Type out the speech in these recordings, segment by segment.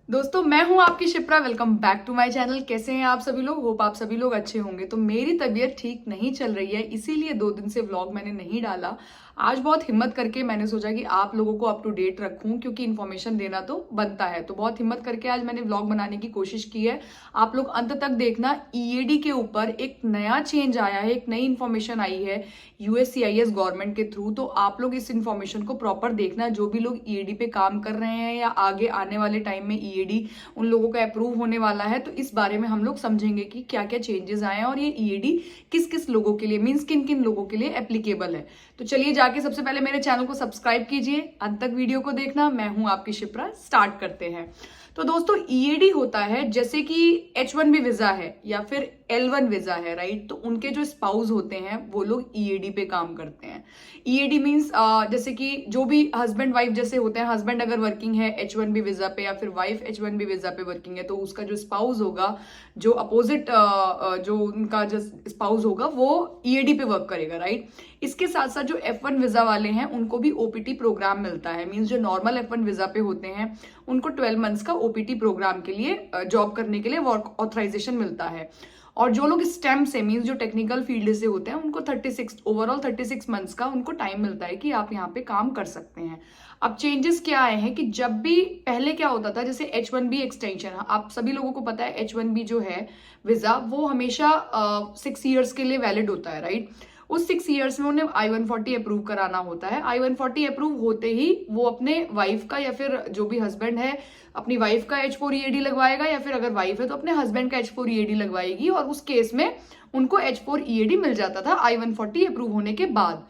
दोस्तों मैं हूं आपकी Shipra. Welcome back to my channel. कैसे हैं आप सभी लोग? होप आप सभी लोग अच्छे होंगे। तो मेरी तबीयत ठीक नहीं चल रही है, इसीलिए 2 दिन से व्लॉग मैंने नहीं डाला। आज बहुत हिम्मत करके मैंने सोचा कि आप लोगों को अप टू डेट रखूं, क्योंकि इन्फॉर्मेशन देना तो बनता है। तो बहुत हिम्मत करके आज मैंने व्लॉग बनाने की कोशिश की है। आप लोग अंत तक देखना। ईएडी के ऊपर एक नया चेंज आया है, एक नई इन्फॉर्मेशन आई है यूएससीआईएस गवर्नमेंट के थ्रू। तो आप लोग इस इन्फॉर्मेशन को प्रॉपर देखना। जो भी लोग ईएडी पे काम कर रहे हैं या आगे आने वाले टाइम में ईएडी उन लोगों का अप्रूव होने वाला है, तो इस बारे में हम लोग समझेंगे कि क्या क्या चेंजेस आए हैं और ये ईएडी किस किस लोगों के लिए, मीन्स किन किन लोगों के लिए एप्लीकेबल है। तो चलिए जाके सबसे पहले मेरे चैनल को सब्सक्राइब कीजिए, अंत तक वीडियो को देखना। मैं हूं आपकी शिप्रा। स्टार्ट करते हैं। तो दोस्तों ईएडी होता है जैसे कि H1B वीजा है या फिर L1 वीजा है, राइट। तो उनके जो स्पाउस होते हैं वो लोग ईएडी पे काम करते हैं। ईएडी मीन्स जैसे कि जो भी हस्बैंड वाइफ जैसे होते हैं, हस्बैंड अगर वर्किंग है H1B वीजा पे या फिर वाइफ H1B वीजा पे वर्किंग है, तो उसका जो स्पाउस होगा, जो अपोजिट जो उनका जो स्पाउस होगा वो ईएडी पे वर्क करेगा, राइट। इसके साथ साथ जो F1 वीजा वाले हैं उनको भी ओपीटी प्रोग्राम मिलता है। मीन्स जो नॉर्मल F1 वीजा पे होते हैं उनको 12 मंथ्स का ओपीटी प्रोग्राम के लिए जॉब करने के लिए वर्क ऑथराइजेशन मिलता है। और जो लोग स्टेम से मीन्स जो टेक्निकल फील्ड से होते हैं उनको 36 मंथ्स का उनको टाइम मिलता है कि आप यहाँ पे काम कर सकते हैं। अब चेंजेस क्या आए हैं कि जब भी पहले क्या होता था, जैसे H1B एक्सटेंशन, आप सभी लोगों को पता है H1B जो है वीजा वो हमेशा 6 ईयर्स के लिए वैलिड होता है, राइट। उस 6 ईयर्स में उन्हें I-140 अप्रूव कराना होता है। I-140 अप्रूव होते ही वो अपने वाइफ का या फिर जो भी हस्बैंड है अपनी वाइफ का H4 EAD लगवाएगा, या फिर अगर वाइफ है तो अपने हस्बैंड का H4 EAD लगवाएगी। और उस केस में उनको H4 EAD मिल जाता था I-140 अप्रूव होने के बाद।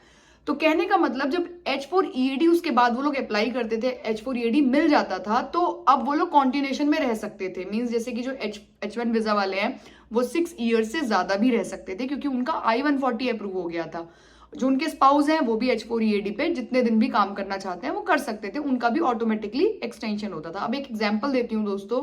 तो कहने का मतलब जब H4 EAD उसके बाद वो लोग अप्लाई करते थे, H4 EAD मिल जाता था, तो अब वो लोग कॉन्टिन्यूएशन में रह सकते थे। मीन्स जैसे कि जो H1 वीजा वाले हैं वो 6 ईयर्स से ज्यादा भी रह सकते थे, क्योंकि उनका I-140 अप्रूव हो गया था। जो उनके स्पाउस हैं वो भी H4 EAD पे जितने दिन भी काम करना चाहते हैं वो कर सकते थे, उनका भी ऑटोमेटिकली एक्सटेंशन होता था। अब एक एग्जाम्पल देती हूँ दोस्तों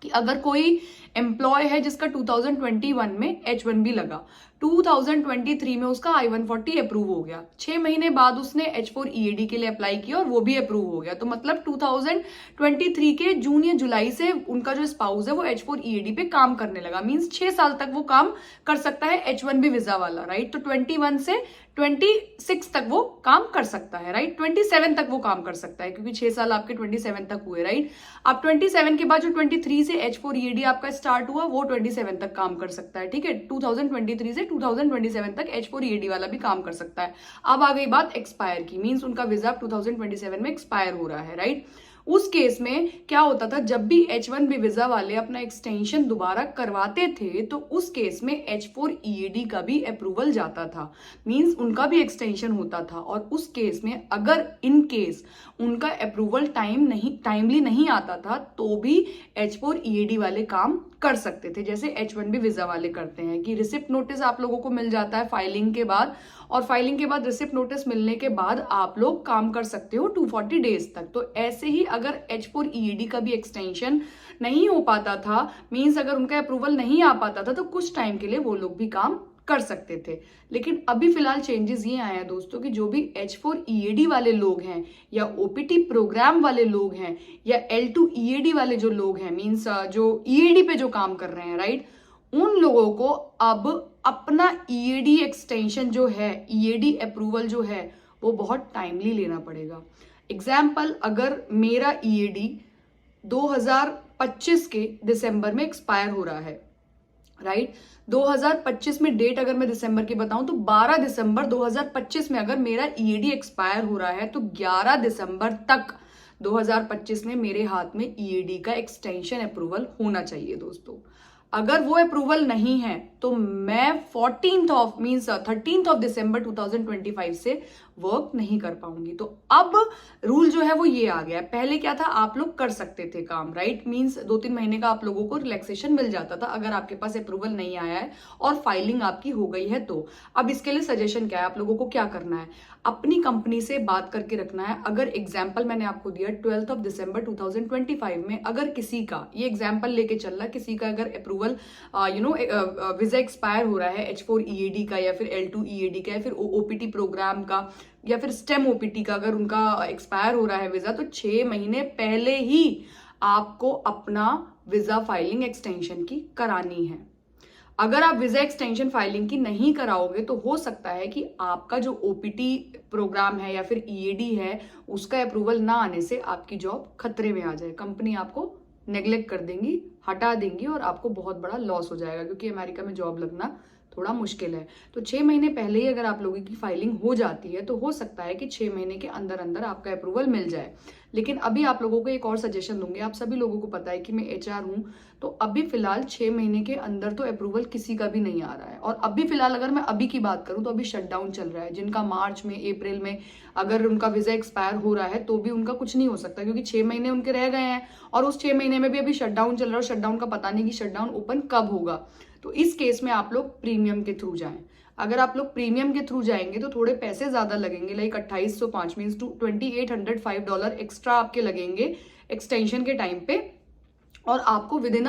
कि अगर कोई एम्प्लॉय है जिसका 2021 में H1B लगा, 2023 में उसका I-140 अप्रूव हो गया, 6 महीने बाद उसने H4 EAD के लिए अप्लाई किया और वो भी अप्रूव हो गया, तो मतलब 2023 के जून या जुलाई से उनका जो स्पाउस है वो H4 EAD पे काम करने लगा। मींस 6 साल तक वो काम कर सकता है H1B वीजा वाला, राइट। तो 21 से 26 तक वो काम कर सकता है, राइट। 27 तक वो काम कर सकता है, क्योंकि 6 साल आपके 27 तक हुए, राइट। अब 27 के बाद जो 23 से H4 EAD आपका स्टार्ट हुआ वो 27 तक काम कर सकता है, ठीक है। 2023 से 2027 तक H4 EAD वाला भी काम कर सकता है। अब आ गई बात एक्सपायर की, मींस उनका वीजा 2027 में एक्सपायर हो रहा है, राइट। उस केस में क्या होता था, जब भी H1B वीजा वाले अपना एक्सटेंशन दोबारा करवाते थे तो उस केस में H4 EAD का भी अप्रूवल जाता था, मींस उनका भी एक्सटेंशन होता था। और उस केस में अगर इन केस उनका अप्रूवल टाइमली नहीं आता था तो भी H4 EAD वाले काम कर सकते थे, जैसे H1B वीजा वाले करते हैं कि रिसिप्ट नोटिस आप लोगों को मिल जाता है फाइलिंग के बाद, और फाइलिंग के बाद रिसिप्ट नोटिस मिलने के बाद आप लोग काम कर सकते हो 240 डेज तक। तो ऐसे ही अगर H4 EAD का भी एक्सटेंशन नहीं हो पाता था, मींस अगर उनका अप्रूवल नहीं आ पाता था, तो कुछ टाइम के लिए वो लोग भी काम कर सकते थे। लेकिन अभी फिलहाल चेंजेस ये आए हैं दोस्तों कि जो भी H4 EAD वाले लोग हैं या OPT प्रोग्राम वाले लोग हैं या L2 EAD वाले जो लोग हैं, मींस जो EAD पे जो काम कर रहे हैं, राइट, उन लोगों को अब अपना EAD एक्सटेंशन जो है, EAD अप्रूवल जो है वो बहुत टाइमली लेना पड़ेगा। एग्जाम्पल, अगर मेरा EAD 2025 के दिसंबर में एक्सपायर हो रहा है, राइट। 2025 में डेट अगर मैं दिसंबर की बताऊं तो 12 दिसंबर 2025 में अगर मेरा EAD एक्सपायर हो रहा है तो 11 दिसंबर तक 2025 में मेरे हाथ में EAD का एक्सटेंशन अप्रूवल होना चाहिए दोस्तों। अगर वो अप्रूवल नहीं है तो मैं 13 दिसंबर 2025 से वर्क नहीं कर पाऊंगी। तो अब रूल जो है वो ये आ गया है। पहले क्या था, आप लोग कर सकते थे काम, राइट, मींस 2-3 महीने का आप लोगों को रिलैक्सेशन मिल जाता था अगर आपके पास अप्रूवल नहीं आया है और फाइलिंग आपकी हो गई है तो। अब इसके लिए सजेशन क्या है, आप लोगों को क्या करना है, अपनी कंपनी से बात करके रखना है। अगर एग्जाम्पल मैंने आपको दिया 12 दिसंबर 2025 में अगर किसी का, ये एग्जाम्पल लेके चल रहा, किसी का अगर अप्रूवल वीजा एक्सपायर हो रहा है H4 EAD का या फिर L2 EAD का या फिर OPT प्रोग्राम का या फिर STEM OPT का, अगर उनका एक्सपायर हो रहा है वीजा, तो 6 महीने पहले ही आपको अपना वीजा फाइलिंग एक्सटेंशन की करानी है। अगर आप वीजा एक्सटेंशन फाइलिंग की नहीं कराओगे तो हो सकता है कि आपका जो ओपीटी प्रोग्राम है या फिर ईएडी है उसका अप्रूवल ना आने से आपकी जॉब खतरे में आ जाए, कंपनी आपको नेग्लेक्ट कर देंगी, हटा देंगी और आपको बहुत बड़ा लॉस हो जाएगा, क्योंकि अमेरिका में जॉब लगना थोड़ा मुश्किल है। तो 6 महीने पहले ही अगर आप लोगों की फाइलिंग हो जाती है तो हो सकता है कि 6 महीने के अंदर अंदर आपका अप्रूवल मिल जाए। लेकिन अभी आप लोगों को एक और सजेशन दूंगी, आप सभी लोगों को पता है कि मैं एचआर हूं, तो अभी फिलहाल 6 महीने के अंदर तो अप्रूवल किसी का भी नहीं आ रहा है। और अभी फिलहाल अगर मैं अभी की बात करूं तो अभी शटडाउन चल रहा है, जिनका मार्च में अप्रैल में अगर उनका वीजा एक्सपायर हो रहा है तो भी उनका कुछ नहीं हो सकता, क्योंकि 6 महीने उनके रह गए हैं और उस 6 महीने में भी अभी शटडाउन चल रहा है और शटडाउन का पता नहीं कि शटडाउन ओपन कब होगा। तो इस केस में आप लोग प्रीमियम के थ्रू जाएं। अगर आप लोग प्रीमियम के थ्रू जाएंगे तो थोड़े पैसे ज्यादा लगेंगे, लाइक 2805 मीन्स $2805 एक्स्ट्रा आपके लगेंगे एक्सटेंशन के टाइम पे, और आपको विद इन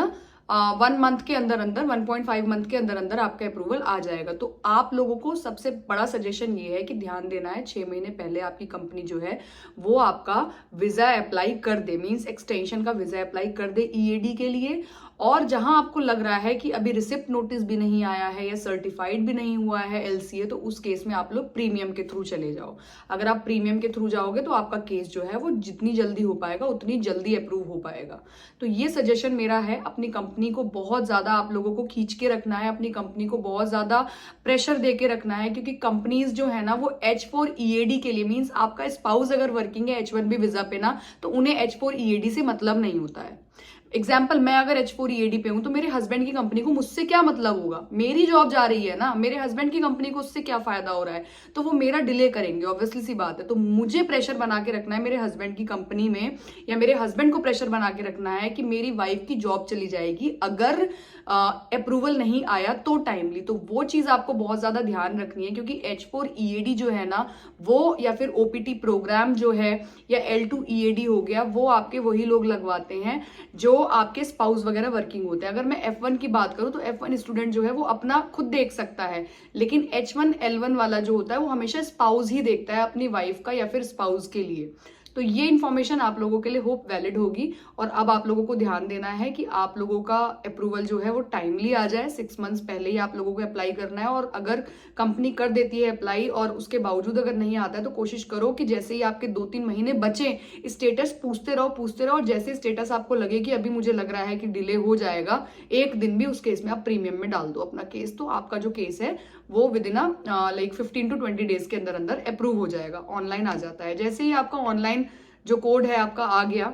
1 मंथ के अंदर अंदर 1.5 मंथ के अंदर अंदर आपका अप्रूवल आ जाएगा। तो आप लोगों को सबसे बड़ा सजेशन ये है कि ध्यान देना है, 6 महीने पहले आपकी कंपनी जो है वो आपका वीजा अप्लाई कर दे, मीन्स एक्सटेंशन का वीजा अप्लाई कर दे ईएडी के लिए। और जहां आपको लग रहा है कि अभी रिसिप्ट नोटिस भी नहीं आया है या सर्टिफाइड भी नहीं हुआ है एलसीए, तो उस केस में आप लोग प्रीमियम के थ्रू चले जाओ। अगर आप प्रीमियम के थ्रू जाओगे तो आपका केस जो है वो जितनी जल्दी हो पाएगा उतनी जल्दी अप्रूव हो पाएगा। तो ये सजेशन मेरा है, अपनी कंपनी को बहुत ज्यादा आप लोगों को खींच के रखना है, अपनी कंपनी को बहुत ज्यादा प्रेशर दे के रखना है, क्योंकि कंपनीज जो है ना वो H4 EAD के लिए, मीन्स आपका स्पाउस अगर वर्किंग है H1B वीजा पे ना, तो उन्हें H4 EAD से मतलब नहीं होता है। एग्जाम्पल, मैं अगर H4 EAD पे हूं तो मेरे हस्बैंड की कंपनी को मुझसे क्या मतलब होगा, मेरी जॉब जा रही है ना, मेरे हस्बैंड की कंपनी को उससे क्या फायदा हो रहा है, तो वो मेरा डिले करेंगे, ऑब्वियसली सी बात है। तो मुझे प्रेशर बना के रखना है मेरे हस्बैंड की कंपनी में, या मेरे हस्बैंड को प्रेशर बना के रखना है कि मेरी वाइफ की जॉब चली जाएगी अगर अप्रूवल नहीं आया तो टाइमली। तो वो चीज आपको बहुत ज्यादा ध्यान रखनी है, क्योंकि H4 EAD जो है ना वो, या फिर OPT प्रोग्राम जो है, या L2 EAD हो गया, वो आपके वही लोग लगवाते हैं जो आपके स्पाउस वगैरह वर्किंग होते हैं। अगर मैं F1 की बात करूं तो F1 स्टूडेंट जो है वो अपना खुद देख सकता है, लेकिन H1 L1 वाला जो होता है वो हमेशा स्पाउस ही देखता है अपनी वाइफ का या फिर स्पाउस के लिए। तो ये इन्फॉर्मेशन आप लोगों के लिए होप वैलिड होगी। और अब आप लोगों को ध्यान देना है कि आप लोगों का अप्रूवल जो है वो टाइमली आ जाए, 6 मंथ्स पहले ही आप लोगों को अप्लाई करना है। और अगर कंपनी कर देती है अप्लाई और उसके बावजूद अगर नहीं आता है तो कोशिश करो कि जैसे ही आपके 2-3 महीने बचे, स्टेटस पूछते रहो, और जैसे स्टेटस आपको लगे कि अभी मुझे लग रहा है कि डिले हो जाएगा एक दिन भी, उस केस में आप प्रीमियम में डाल दो अपना केस, तो आपका जो केस है वो with in like 15 to 20 days के अंदर अंदर अप्रूव हो जाएगा, ऑनलाइन आ जाता है। जैसे ही आपका ऑनलाइन जो कोड है आपका आ गया,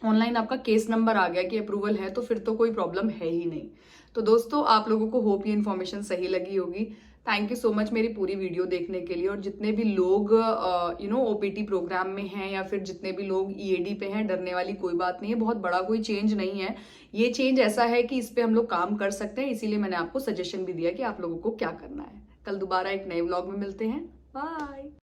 ऑनलाइन आपका केस नंबर आ गया कि अप्रूवल है, तो फिर तो कोई प्रॉब्लम है ही नहीं। तो दोस्तों, आप लोगों को होप ये इन्फॉर्मेशन सही लगी होगी। थैंक यू सो मच मेरी पूरी वीडियो देखने के लिए। और जितने भी लोग ओपीटी प्रोग्राम में हैं या फिर जितने भी लोग ईएडी पे हैं, डरने वाली कोई बात नहीं है, बहुत बड़ा कोई चेंज नहीं है। ये चेंज ऐसा है कि इस पे हम लोग काम कर सकते हैं, इसीलिए मैंने आपको सजेशन भी दिया कि आप लोगों को क्या करना है। कल दोबारा एक नए व्लॉग में मिलते हैं। बाय।